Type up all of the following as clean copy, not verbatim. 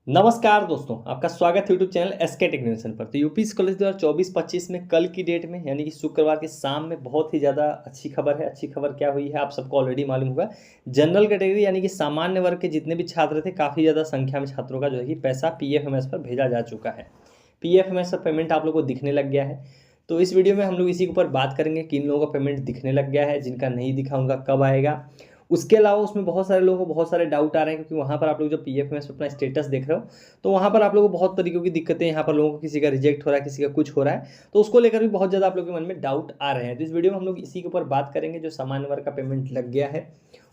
नमस्कार दोस्तों, आपका स्वागत है यूट्यूब चैनल एसके टेक्नीशियन पर। तो यूपी कॉलेज 2024-25 में कल की डेट में यानी कि शुक्रवार के शाम में बहुत ही ज़्यादा अच्छी खबर है। अच्छी खबर क्या हुई है आप सबको ऑलरेडी मालूम होगा। जनरल कैटेगरी यानी कि सामान्य वर्ग के जितने भी छात्र थे, काफ़ी ज़्यादा संख्या में छात्रों का जो है कि पैसा पीएफएमएस पर भेजा जा चुका है। पीएफएमएस पर पेमेंट आप लोगों को दिखने लग गया है। तो इस वीडियो में हम लोग इसी के ऊपर बात करेंगे, किन लोगों का पेमेंट दिखने लग गया है, जिनका नहीं दिखा उनका कब आएगा। उसके अलावा उसमें बहुत सारे लोगों को बहुत सारे डाउट आ रहे हैं, क्योंकि वहाँ पर आप लोग जब पीएफएमएस पे अपना स्टेटस देख रहे हो तो वहाँ पर आप लोगों को बहुत तरीकों की दिक्कतें, यहाँ पर लोगों को किसी का रिजेक्ट हो रहा है, किसी का कुछ हो रहा है, तो उसको लेकर भी बहुत ज़्यादा आप लोगों के मन में डाउट आ रहे हैं। तो इस वीडियो में हम लोग इसी के ऊपर बात करेंगे। जो सामान्य वर्ग का पेमेंट लग गया है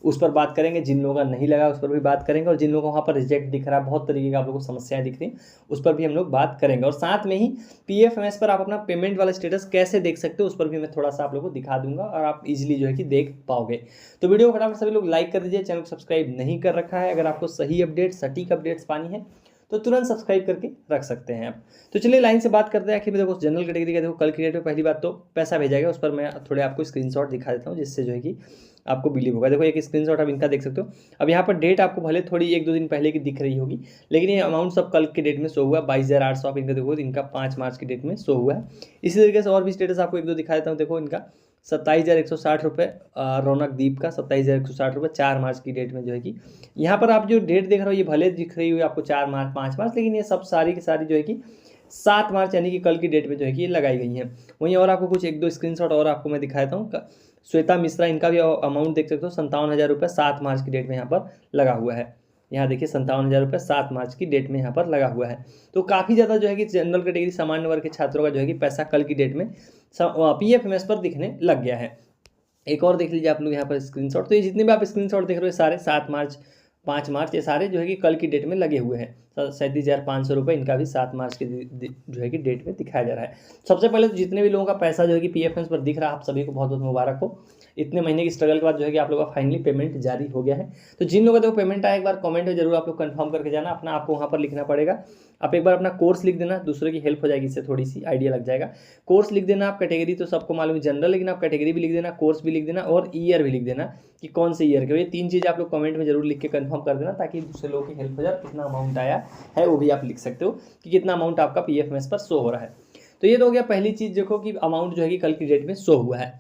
उस पर बात करेंगे, जिन लोगों का नहीं लगा उस पर भी बात करेंगे, और जिन लोगों को वहाँ पर रिजेक्ट दिख रहा है, बहुत तरीके का आप लोगों को समस्याएं दिख रही हैं, उस पर भी हम लोग बात करेंगे। और साथ में ही पीएफएमएस पर आप अपना पेमेंट वाला स्टेटस कैसे देख सकते हो उस पर भी मैं थोड़ा सा आप लोगों को दिखा दूंगा, और आप इजीली जो है कि देख पाओगे। तो वीडियो को फटाफट सभी लोग लाइक कर दीजिए। चैनल को सब्सक्राइब नहीं कर रखा है, अगर आपको सही अपडेट सटीक अपडेट्स पानी है तो तुरंत सब्सक्राइब करके रख सकते हैं आप। तो चलिए लाइन से बात करते हैं। आखिर में देखो, जनरल कैटेगरी का देखो कल की डेट में पहली बात तो पैसा भेजा गया, उस पर मैं थोड़े आपको स्क्रीनशॉट दिखा देता हूँ, जिससे जो है कि आपको बिलीव होगा। देखो एक स्क्रीनशॉट आप इनका देख सकते हो। अब यहाँ पर डेट आपको भले थोड़ी 1-2 दिन पहले की दिख रही होगी, लेकिन ये अमाउंट सब कल के डेट में शो हुआ है। 22,800 आप इनका देखो, इनका 5 मार्च की डेट में शो हुआ है। इसी तरीके से और भी स्टेटस आपको 1-2 दिखा देता हूँ। देखो इनका 27,160 रुपये, रौनक दीप का 27,160 रुपये 4 मार्च की डेट में जो है कि यहाँ पर आप जो डेट देख रहे हो ये भले दिख रही हुई आपको 4 मार्च 5 मार्च, लेकिन ये सब सारी की सारी जो है कि 7 मार्च यानी कि कल की डेट में जो है कि ये लगाई गई हैं। वहीं और आपको कुछ 1-2 स्क्रीनशॉट और आपको मैं दिखा देता हूँ। श्वेता मिश्रा, इनका भी अमाउंट देख सकते हो, 57,000 रुपये 7 मार्च की डेट में यहाँ पर लगा हुआ है। यहाँ देखिए 57,000 रुपये 7 मार्च की डेट में यहाँ पर लगा हुआ है। तो काफ़ी ज़्यादा जो है कि जनरल कैटेगरी सामान्य वर्ग के छात्रों का जो है कि पैसा कल की डेट में पीएफएमएस पर दिखने लग गया है। एक और देख लीजिए आप लोग यहाँ पर स्क्रीनशॉट। तो ये जितने भी आप स्क्रीनशॉट देख रहे हो सारे 7 मार्च 5 मार्च ये सारे जो है कि कल की डेट में लगे हुए हैं। 37,500 रुपये इनका भी 7 मार्च की जो है कि डेट में दिखाया जा रहा है। सबसे पहले तो जितने भी लोगों का पैसा जो है कि पीएफएमएस पर दिख रहा है, आप सभी को बहुत बहुत मुबारक हो। इतने महीने की स्ट्रगल के बाद जो है कि आप लोगों का फाइनली पेमेंट जारी हो गया है। तो जिन लोगों का देखो पेमेंट आया, एक बार कमेंट में जरूर आप लोग कंफर्म करके जाना। अपना आपको वहाँ पर लिखना पड़ेगा। आप एक बार अपना कोर्स लिख देना, दूसरे की हेल्प हो जाएगी, इससे थोड़ी सी आइडिया लग जाएगा। कोर्स लिख देना आप, कैटेगरी तो सबको मालूम है जनरल, लेकिन आप कैटेगरी भी लिख देना, कोर्स भी लिख देना, और ईयर भी लिख देना कि कौन से ईयर के। ये 3 चीज़ आप लोग कमेंट में जरूर लिख के कंफर्म कर देना, ताकि दूसरे लोगों की हेल्प हो जाए। कितना अमाउंट आया है वो भी आप लिख सकते हो कि कितना अमाउंट आपका पीएफएमएस पर शो हो रहा है। तो ये तो हो गया पहली चीज़, देखो कि अमाउंट जो है कि कल की डेट में शो हुआ है।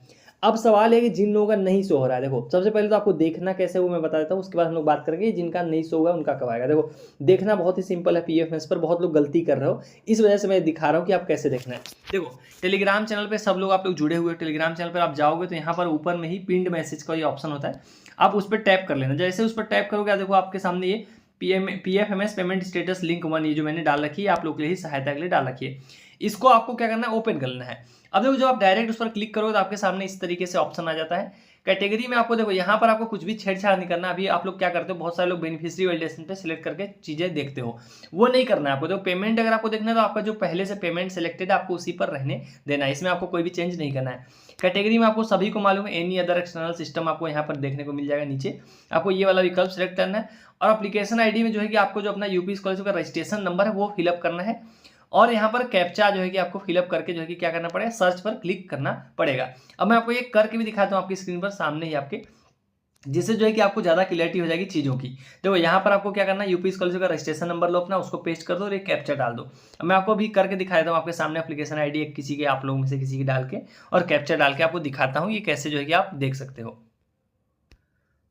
अब सवाल है कि जिन लोगों का नहीं शो हो रहा है, देखो सबसे पहले तो आपको देखना कैसे वो मैं बता देता हूँ, उसके बाद हम लोग बात करेंगे जिनका नहीं शो हुआ उनका कब आएगा। देखो देखना बहुत ही सिंपल है। पीएफएमएस पर बहुत लोग गलती कर रहे हो, इस वजह से मैं दिखा रहा हूँ कि आप कैसे देखना है। देखो टेलीग्राम चैनल पर सब लोग आप लोग जुड़े हुए हो, टेलीग्राम चैनल पर आप जाओगे तो यहाँ पर ऊपर में ही पिंड मैसेज का ये ऑप्शन होता है, आप उस पर टैप कर लेना। जैसे उस पर टैप करोगे देखो आपके सामने ये पीएफएमएस पेमेंट स्टेटस लिंक 1 ये जो मैंने डाल रखी है, आप लोग के लिए सहायता के लिए डाल रखी है, इसको आपको क्या करना है, ओपन कर लेना है। अब देखो जब आप डायरेक्ट उस पर क्लिक करोगे तो आपके सामने इस तरीके से ऑप्शन आ जाता है। कैटेगरी में आपको देखो यहाँ पर आपको कुछ भी छेड़छाड़ नहीं करना। अभी आप लोग क्या करते हो, बहुत सारे लोग बेनिफिशियरी वैलिडेशन पे सिलेक्ट करके चीजें देखते हो, वो नहीं करना है आपको। देखो पेमेंट अगर आपको देखना है तो आपका जो पहले से पेमेंट सिलेक्टेड है आपको उसी पर रहने देना है, इसमें आपको कोई भी चेंज नहीं करना है। कैटेगरी में आपको सभी को मालूम है एनी अदर एक्सटर्नल सिस्टम आपको यहाँ पर देखने को मिल जाएगा। नीचे आपको ये वाला विकल्प सिलेक्ट करना है, और एप्लीकेशन आईडी में जो है कि आपको जो अपना यूपी कॉलेज का रजिस्ट्रेशन नंबर है वो फिलअप करना है, और यहाँ पर कैप्चा जो है कि आपको फिलअप करके जो है कि क्या करना पड़ेगा, सर्च पर क्लिक करना पड़ेगा। अब मैं आपको ये करके भी दिखाता हूँ आपकी स्क्रीन पर सामने ही आपके, जिससे जो है कि आपको ज़्यादा क्लियरिटी हो जाएगी चीज़ों की। देखो यहाँ पर आपको क्या करना है, यूपी कॉलेज का रजिस्ट्रेशन नंबर लो अपना, उसको पेस्ट कर दो और एक कैप्चा डाल दो। अब मैं आपको अभी करके दिखा देता हूँ आपके सामने, एप्लीकेशन आईडी एक किसी के आप लोगों में से किसी की डाल के और कैप्चा डाल के आपको दिखाता हूँ ये कैसे जो है कि आप देख सकते हो।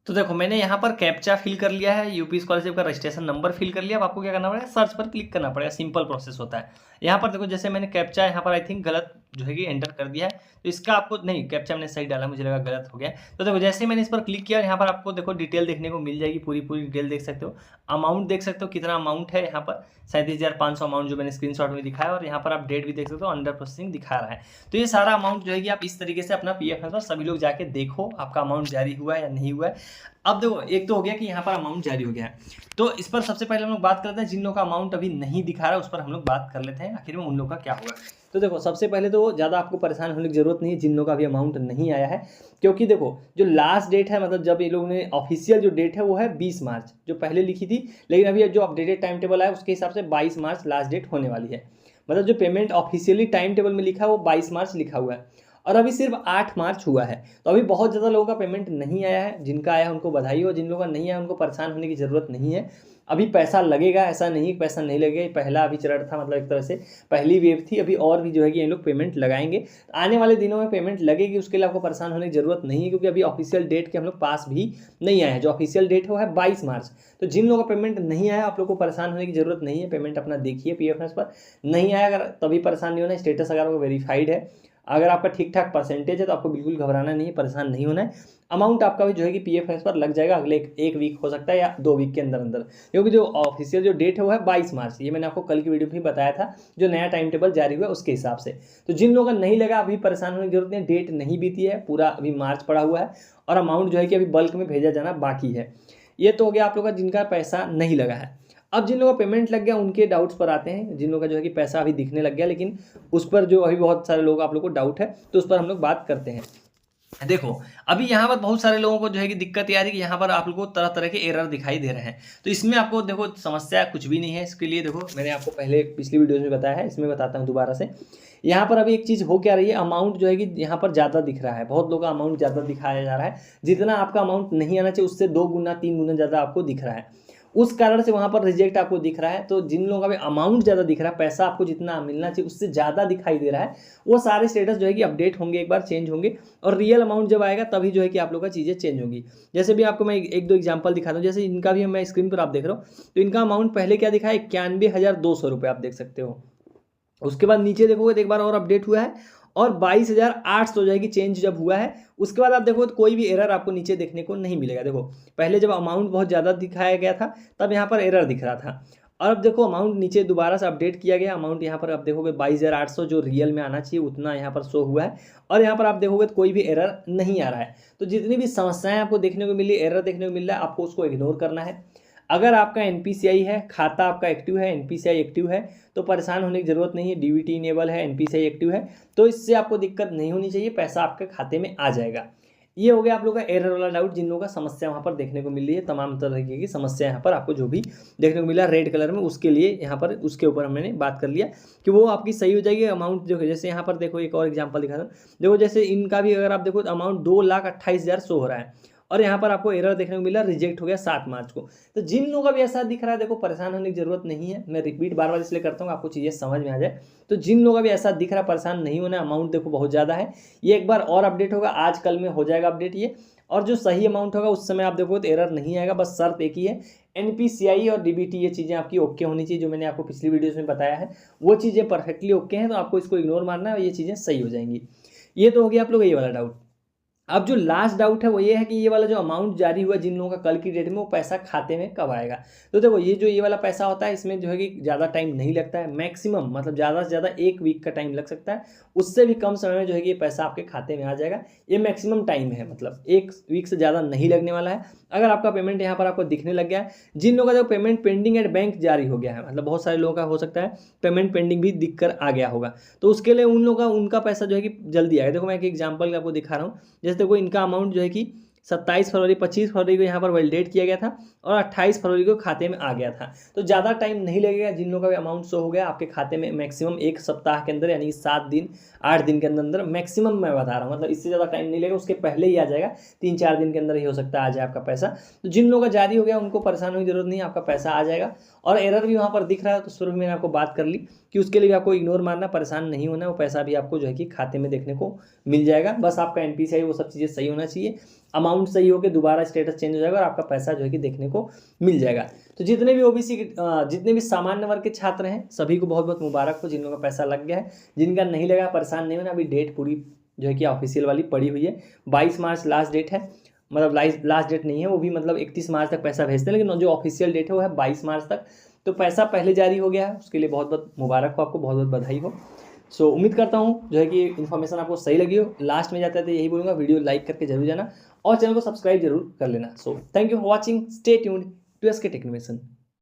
तो देखो मैंने यहाँ पर कैप्चा फिल कर लिया है, यूपी स्कॉलरशिप का रजिस्ट्रेशन नंबर फिल कर लिया। अब आपको क्या करना पड़ेगा, सर्च पर क्लिक करना पड़ेगा, सिंपल प्रोसेस होता है। यहाँ पर देखो जैसे मैंने कैप्चा यहाँ पर आई थिंक गलत जो है कि एंटर कर दिया है, तो इसका आपको नहीं, कैप्चा मैंने सही डाला, मुझे लगा गलत हो गया। तो देखो जैसे मैंने इस पर क्लिक किया, यहाँ पर आपको देखो डिटेल देखने को मिल जाएगी, पूरी डिटेल देख सकते हो। अमाउंट देख सकते हो कितना अमाउंट है, यहाँ पर 37,500 अमाउंट जो मैंने स्क्रीनशॉट में दिखाया, और यहाँ पर आप डेट भी देख सकते हो, अंडर प्रोसेसिंग दिखा रहा है। तो ये सारा अमाउंट जो है कि आप इस तरीके से अपना पीएफएमएस पर सभी लोग जाके देखो आपका अमाउंट जारी हुआ है या नहीं हुआ है। अब देखो एक तो हो गया कि यहाँ पर अमाउंट जारी हो गया है, तो इस पर सबसे पहले हम लोग बात करते हैं जिन लोगों का अमाउंट अभी नहीं दिखा रहा है, उस पर हम लोग बात कर लेते हैं आखिर में उन लोगों का क्या होगा। तो देखो सबसे पहले तो ज़्यादा आपको परेशान होने की जरूरत नहीं है जिन लोगों का अभी अमाउंट नहीं आया है, क्योंकि देखो जो लास्ट डेट है, मतलब जब ये लोगों ने ऑफिशियल जो डेट है वो है 20 मार्च जो पहले लिखी थी, लेकिन अभी जो अपडेटेड टाइम टेबल आया उसके हिसाब से 22 मार्च लास्ट डेट होने वाली है। मतलब जो पेमेंट ऑफिशियली टाइम टेबल में लिखा है वो 22 मार्च लिखा हुआ है, और अभी सिर्फ 8 मार्च हुआ है। तो अभी बहुत ज़्यादा लोगों का पेमेंट नहीं आया है, जिनका आया है उनको बधाई हो, जिन लोगों का नहीं आया उनको परेशान होने की ज़रूरत नहीं है। अभी पैसा लगेगा, ऐसा नहीं कि पैसा नहीं लगेगा। पहला अभी चरण था, मतलब एक तरह से पहली वेव थी। अभी और भी जो है कि ये लोग पेमेंट लगाएंगे, आने वाले दिनों में पेमेंट लगेगी। उसके लिए आपको परेशान होने की जरूरत नहीं है, क्योंकि अभी ऑफिशियल डेट के हम लोग पास भी नहीं आए हैं। जो ऑफिशियल डेट है वो है 22 मार्च। तो जिन लोगों का पेमेंट नहीं आया, आप लोग को परेशान होने की जरूरत नहीं है। पेमेंट अपना देखिए पीएफएस पर, नहीं आया अगर तभी परेशान नहीं होना। स्टेटस अगर वो वेरीफाइड है, अगर आपका ठीक ठाक परसेंटेज है, तो आपको बिल्कुल घबराना नहीं है, परेशान नहीं होना है। अमाउंट आपका भी जो है कि पीएफएस पर लग जाएगा अगले एक वीक हो सकता है या 2 वीक के अंदर अंदर, क्योंकि जो ऑफिशियल जो डेट है वो है 22 मार्च। ये मैंने आपको कल की वीडियो में भी बताया था, जो नया टाइम टेबल जारी हुआ उसके हिसाब से। तो जिन लोगों का नहीं लगा, अभी परेशान होने की जरूरत नहीं, डेट नहीं बीती है, पूरा अभी मार्च पड़ा हुआ है और अमाउंट जो है कि अभी बल्क में भेजा जाना बाकी है। ये तो हो गया आप लोग का जिनका पैसा नहीं लगा है। अब जिन लोगों का पेमेंट लग गया उनके डाउट्स पर आते हैं। जिन लोगों का जो है कि पैसा अभी दिखने लग गया, लेकिन उस पर जो अभी बहुत सारे लोग आप लोग को डाउट है, तो उस पर हम लोग बात करते हैं। देखो अभी यहाँ पर बहुत सारे लोगों को जो है कि दिक्कत ये आ रही है कि यहाँ पर आप लोगों को तरह तरह के एरर दिखाई दे रहे हैं। तो इसमें आपको देखो समस्या कुछ भी नहीं है। इसके लिए देखो मैंने आपको पहले पिछली वीडियो में बताया है, इसमें बताता हूँ दोबारा से। यहाँ पर अभी एक चीज़ हो क्या रही है, अमाउंट जो है कि यहाँ पर ज़्यादा दिख रहा है। बहुत लोगों का अमाउंट ज़्यादा दिखाया जा रहा है। जितना आपका अमाउंट नहीं आना चाहिए उससे 2 गुना 3 गुना ज़्यादा आपको दिख रहा है। उस कारण से वहाँ पर रिजेक्ट आपको दिख रहा है। तो जिन लोगों का भी अमाउंट ज़्यादा दिख रहा है, पैसा आपको जितना मिलना चाहिए उससे ज़्यादा दिखाई दे रहा है, वो सारे स्टेटस जो है कि अपडेट होंगे, एक बार चेंज होंगे। और रियल अमाउंट जब आएगा तभी जो है कि आप लोग का चीज़ें चेंज होंगी। जैसे भी आपको मैं एक दो एग्जांपल दिखाता हूँ। जैसे इनका भी मैं स्क्रीन पर आप देख रहे हो, तो इनका अमाउंट पहले क्या दिखा है, 91,200 रुपये आप देख सकते हो। उसके बाद नीचे देखोगे तो एक बार और अपडेट हुआ है और 22,800 जाएगी चेंज जब हुआ है। उसके बाद आप देखो तो कोई भी एरर आपको नीचे देखने को नहीं मिलेगा। देखो पहले जब अमाउंट बहुत ज़्यादा दिखाया गया था तब यहाँ पर एरर दिख रहा था, और अब देखो अमाउंट नीचे दोबारा से अपडेट किया गया। अमाउंट यहाँ पर आप देखोगे 22,800 जो रियल में आना चाहिए उतना यहाँ पर शो हुआ है, और यहाँ पर आप देखोगे तो कोई भी एरर नहीं आ रहा है। तो जितनी भी समस्याएं आपको देखने को मिली, एरर देखने को मिल रहा है, आपको उसको इग्नोर करना है। अगर आपका एनपीसीआई है, खाता आपका एक्टिव है, एनपीसीआई एक्टिव है, तो परेशान होने की जरूरत नहीं है। डीबीटी इनेबल है, एनपीसीआई एक्टिव है, तो इससे आपको दिक्कत नहीं होनी चाहिए, पैसा आपके खाते में आ जाएगा। ये हो गया आप लोगों का एरर वाला डाउट। जिन लोगों का समस्या वहाँ पर देखने को मिल रही है, तमाम तरीके की समस्या यहाँ पर आपको जो भी देखने को मिला रेड कलर में, उसके लिए यहाँ पर उसके ऊपर मैंने बात कर लिया कि वो आपकी सही हो जाएगी। अमाउंट जो है जैसे यहाँ पर देखो एक और एग्जाम्पल दिखा दो। देखो जैसे इनका भी अगर आप देखो तो अमाउंट 2,28,000 शो हो रहा है, और यहाँ पर आपको एरर देखने को मिला, रिजेक्ट हो गया 7 मार्च को। तो जिन लोगों का भी ऐसा दिख रहा है, देखो परेशान होने की जरूरत नहीं है। मैं रिपीट बार बार इसलिए करता हूँ आपको चीज़ें समझ में आ जाए। तो जिन लोगों का भी ऐसा दिख रहा है, परेशान नहीं होना। अमाउंट देखो बहुत ज़्यादा है, ये एक बार और अपडेट होगा, आज कल में हो जाएगा अपडेट ये। और जो सही अमाउंट होगा उस समय आप देखो तो एरर नहीं आएगा। बस शर्त एक ही है, एनपीसीआई और डीबीटी ये चीज़ें आपकी ओके होनी चाहिए। जो मैंने आपको पिछली वीडियोज़ में बताया है वो चीज़ें परफेक्टली ओके हैं, तो आपको इसको इग्नोर मारना है और ये चीज़ें सही हो जाएंगी। ये तो हो गया आप लोग ये वाला डाउट। अब जो लास्ट डाउट है वो ये है कि ये वाला जो अमाउंट जारी हुआ जिन लोगों का कल की डेट में, वो पैसा खाते में कब आएगा। तो देखो ये जो ये वाला पैसा होता है, इसमें जो है कि ज़्यादा टाइम नहीं लगता है। मैक्सिमम मतलब ज़्यादा से ज़्यादा 1 वीक का टाइम लग सकता है, उससे भी कम समय में जो है कि ये पैसा आपके खाते में आ जाएगा। ये मैक्सिमम टाइम है, मतलब 1 वीक से ज़्यादा नहीं लगने वाला है। अगर आपका पेमेंट यहाँ पर आपको दिखने लग गया है, जिन लोगों का जो पेमेंट पेंडिंग एट बैंक जारी हो गया है, मतलब बहुत सारे लोगों का हो सकता है पेमेंट पेंडिंग भी दिख कर आ गया होगा, तो उसके लिए उन लोगों का उनका पैसा जो है कि जल्दी आएगा। देखो मैं एक एग्जाम्पल आपको दिखा रहा हूँ। जैसे देखो इनका अमाउंट जो है कि 27 फरवरी 25 फरवरी को यहाँ पर वैलिडेट किया गया था और 28 फरवरी को खाते में आ गया था। तो ज़्यादा टाइम नहीं लगेगा। जिन लोगों का भी अमाउंट शो हो गया आपके खाते में मैक्सिमम 1 सप्ताह के अंदर, यानी 7 दिन 8 दिन के अंदर मैक्सिमम मैं बता रहा हूँ, मतलब इससे ज़्यादा टाइम नहीं लगेगा, उसके पहले ही आ जाएगा। 3-4 दिन के अंदर ही हो सकता है आ जाए आपका पैसा। तो जिन लोगों का जारी हो गया उनको परेशान होने की जरूरत नहीं है, आपका पैसा आ जाएगा। और एरर भी वहाँ पर दिख रहा है, तो शुरू में मैंने आपको बात कर ली कि उसके लिए भी आपको इग्नोर मारना, परेशान नहीं होना। वो पैसा भी आपको जो है कि खाते में देखने को मिल जाएगा। बस आपका एनपीसीआई वो सब चीज़ें सही होना चाहिए, अमाउंट सही होकर दोबारा स्टेटस चेंज हो जाएगा और आपका पैसा जो है कि देखने को मिल जाएगा। तो जितने भी ओबीसी जितने भी सामान्य वर्ग के छात्र हैं सभी को बहुत बहुत मुबारक हो। जिन लोगों का पैसा लग गया है, जिनका नहीं लगा परेशान नहीं होना। अभी डेट पूरी जो है कि ऑफिशियल वाली पड़ी हुई है, 22 मार्च लास्ट डेट है। मतलब लास्ट डेट नहीं है वो भी, मतलब 31 मार्च तक पैसा भेजते हैं, लेकिन जो ऑफिशियल डेट है वो है 22 मार्च तक। तो पैसा पहले जारी हो गया है, उसके लिए बहुत बहुत मुबारक हो, आपको बहुत बहुत बधाई हो। सो उम्मीद करता हूँ जो है कि इन्फॉर्मेशन आपको सही लगी हो। लास्ट में जाते थे यही बोलूँगा, वीडियो लाइक करके जरूर जाना और चैनल को सब्सक्राइब जरूर कर लेना। So thank you for watching, stay tuned to SK tech innovation.